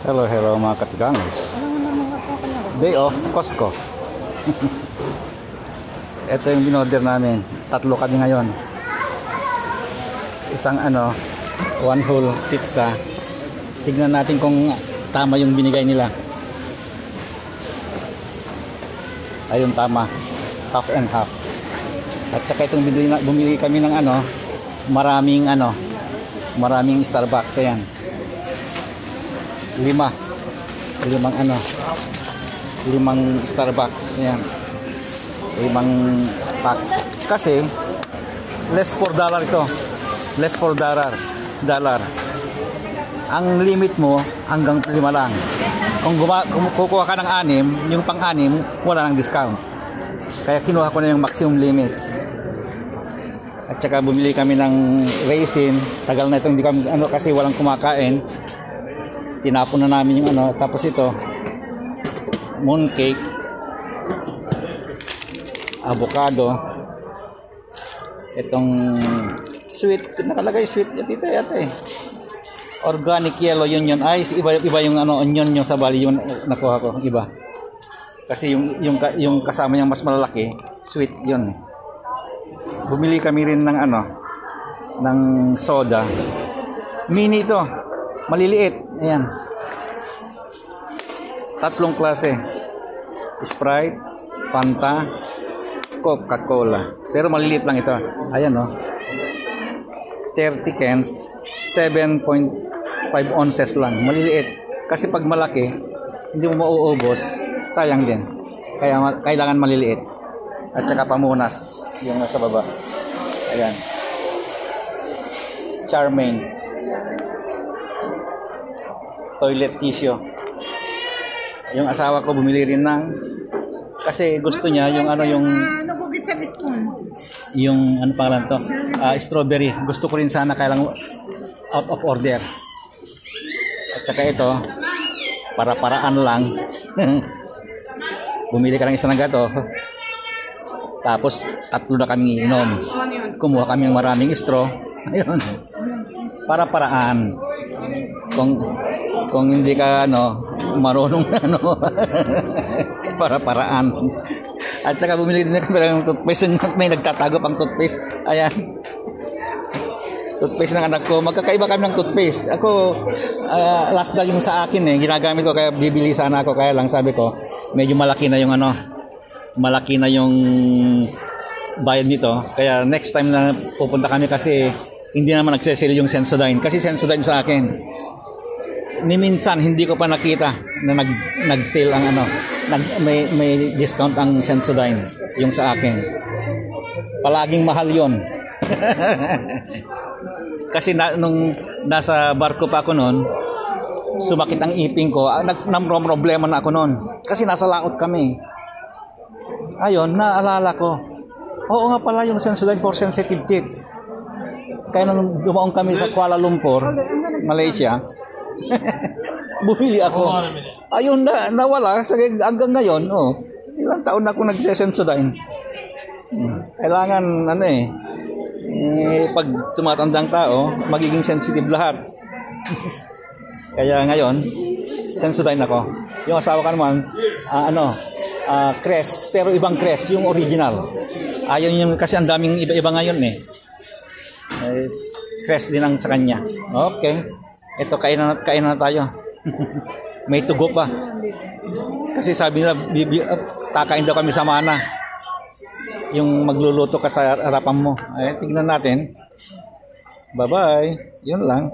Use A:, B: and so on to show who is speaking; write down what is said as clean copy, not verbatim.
A: Hello, hello mga katigangers. Day off, Costco. Ito yung binorder namin. 3 kami ngayon. Isang one whole pizza. Tignan natin kung tama yung binigay nila. Ayun, tama. Half and half. At saka itong bumili kami ng maraming Starbucks. Ayan. 5 Starbucks. Ayan. 5 pack. Kasi less $4 ito. Less $4. Ang limit mo hanggang 5 lang. Kung kukuha ka ng 6, yung pang-6 wala nang discount. Kaya kinuha ko na yung maximum limit. At saka bumili kami ng raisin. Tagal na ito hindi kami kasi walang kumakain. Tinapon na namin yung tapos ito mooncake, avocado, itong sweet, nakalagay sweet dito yata organic yellow yun ay iba yung onion yung sa bali yung nakuha ko, iba kasi yung kasama niyang mas malalaki sweet yun. Bumili kami rin ng ng soda mini ito, maliliit. Ayan. 3 klase. Sprite, Fanta, Coca-Cola. Pero maliliit lang ito. Ayan 30 cans, 7.5 ounces lang. Maliliit. Kasi pag malaki, hindi mo mauubos. Sayang din. Kaya kailangan maliliit. At saka pamunas yung nasa baba. Ayan. Charmaine. Toilet tissue. Yung asawa ko bumili rin ng kasi gusto niya yung
B: nagugit sa spoon.
A: Yung pangalan to? Strawberry. Gusto ko rin sana kaya lang out of order. At saka ito para-paraan lang. Bumili ka ng isang gato. Tapos 3 na kami inom. Kumuha kami ng maraming straw. Ayun. Para-paraan. Kung hindi ka marunong para-paraan. At saka bumili din kami ng toothpaste. May nagtatago pang toothpaste. Ayan. Toothpaste ng anak ko. Magkakaiba kami ng toothpaste. Ako, last na yung sa akin ginagamit ko kaya bibili sana ako. Kaya lang sabi ko, medyo malaki na yung malaki na yung bayad nito. Kaya next time na pupunta kami kasi hindi naman nagsesale yung Sensodyne. Kasi Sensodyne sa akin. Ni minsan hindi ko pa nakita na nag-sale ang may discount ang Sensodyne yung sa akin. Palaging mahal yon. Kasi nung nasa barko pa ako noon, sumakit ang ipin ko. Problema na ako noon. Kasi nasa laot kami. Ayun, naalala ko. Oo nga pala yung Sensodyne for sensitive teeth. Kaya nung dumaong kami sa Kuala Lumpur, Malaysia, bumili ako. Ayun nawala hanggang ngayon. Ilang taon na ako nagse-Sensodyne. Kailangan pag tumatandang tao, magiging sensitive lahat. Kaya ngayon, Sensodyne ako. Yung asawa ko naman, Crest, pero ibang Crest, yung original. Ayaw yung kasi ang daming iba-iba ngayon Crest din ang sa kanya. Okay. Ito, kainan na tayo. May tugo pa. Kasi sabi nila, kakain daw kami sa mana. Yung magluluto ka sa harapan mo. Tignan natin. Bye-bye. Yun lang.